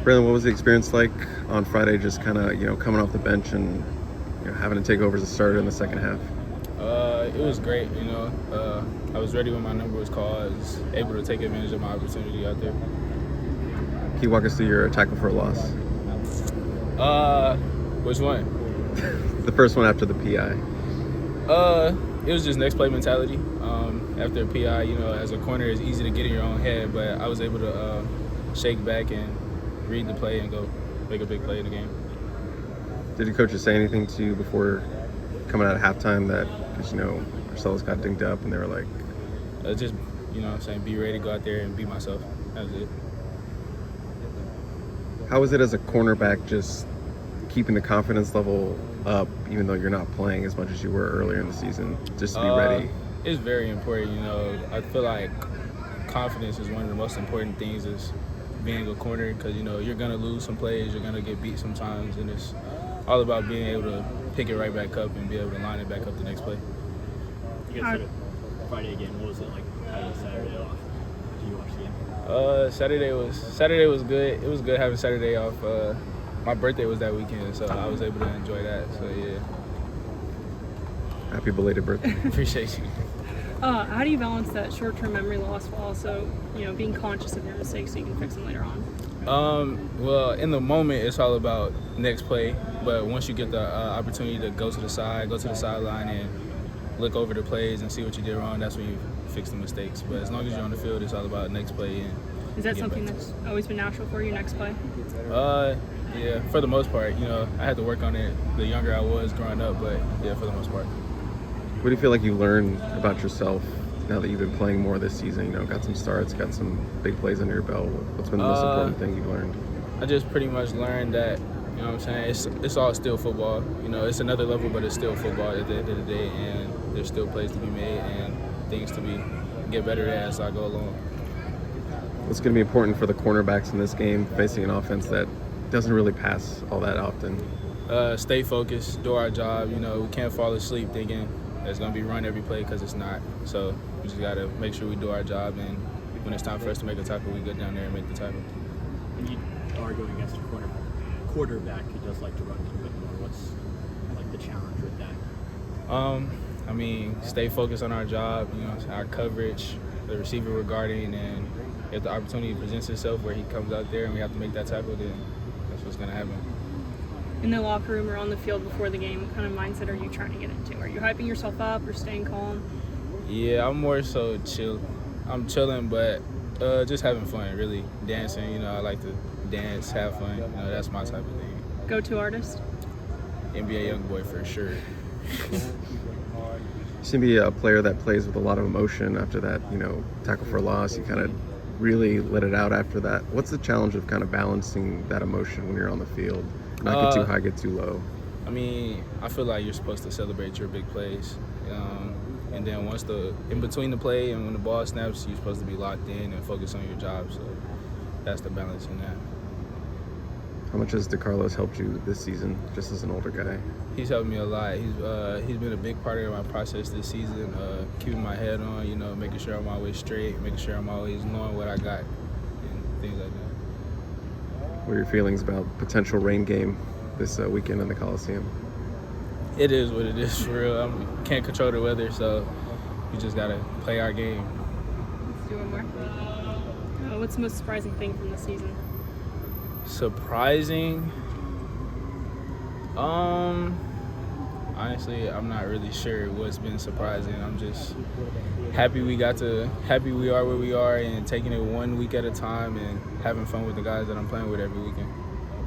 Braylan, what was the experience like on Friday, just kind of, coming off the bench and having to take over as a starter in the second half? It was great, I was ready when my number was called. I was able to take advantage of my opportunity out there. Can you walk us through your tackle for a loss? Which one? The first one after the PI. It was just next play mentality. After a PI, as a corner, it's easy to get in your own head, but I was able to shake back and read the play and go make a big play in the game. Did your coaches say anything to you before coming out of halftime that, because, Marcellus got dinged up and they were like... Just, be ready to go out there and be myself. That was it. How is it as a cornerback just keeping the confidence level up, even though you're not playing as much as you were earlier in the season, just to be ready? It's very important, I feel like confidence is one of the most important things is being a corner because, you're going to lose some plays, you're going to get beat sometimes, and it's all about being able to pick it right back up and be able to line it back up the next play. You guys said a Friday game. What was it like having Saturday off? Did you watch the game? Saturday was good. It was good having Saturday off. My birthday was that weekend, so I was able to enjoy that. So, yeah. Happy belated birthday. Appreciate you. How do you balance that short-term memory loss while also, being conscious of your mistakes so you can fix them later on? Well, in the moment, it's all about next play. But once you get the opportunity to go to the sideline and look over the plays and see what you did wrong, that's when you fix the mistakes. But as long as you're on the field, it's all about next play. And is that something that's always been natural for you, next play? Yeah, for the most part. I had to work on it the younger I was growing up, but yeah, for the most part. What do you feel like you learned about yourself now that you've been playing more this season? Got some starts, got some big plays under your belt. What's been the most important thing you've learned? I just pretty much learned that, it's all still football. It's another level, but it's still football at the end of the day, and there's still plays to be made and things to get better at as I go along. What's going to be important for the cornerbacks in this game, facing an offense that doesn't really pass all that often? Stay focused, do our job. We can't fall asleep thinking it's going to be run every play because it's not. So we just got to make sure we do our job, and when it's time for us to make a tackle, we go down there and make the tackle. And you are going against a quarterback who does like to run a little bit more. What's like the challenge with that? Stay focused on our job, our coverage, the receiver we're guarding, and if the opportunity presents itself where he comes out there and we have to make that tackle, then that's what's going to happen. In the locker room or on the field before the game, what kind of mindset are you trying to get into? Are you hyping yourself up or staying calm? Yeah, I'm more so chill. I'm chilling, but just having fun, really. Dancing, I like to dance, have fun. That's my type of thing. Go-to artist? NBA Youngboy for sure. You seem to be a player that plays with a lot of emotion after that, tackle for a loss. You kind of really let it out after that. What's the challenge of kind of balancing that emotion when you're on the field? Not get too high, get too low. I feel like you're supposed to celebrate your big plays. And then in between the play and when the ball snaps, you're supposed to be locked in and focus on your job. So that's the balance in that. How much has DeCarlos helped you this season, just as an older guy? He's helped me a lot. He's been a big part of my process this season, keeping my head on, making sure I'm always straight, making sure I'm always knowing what I got and things like that. What are your feelings about potential rain game this weekend in the Coliseum? It is what it is, for real. Can't control the weather, so we just got to play our game. Let's do one more. What's the most surprising thing from the season? Surprising? Honestly, I'm not really sure what's been surprising. I'm just happy we are where we are and taking it one week at a time and having fun with the guys that I'm playing with every weekend.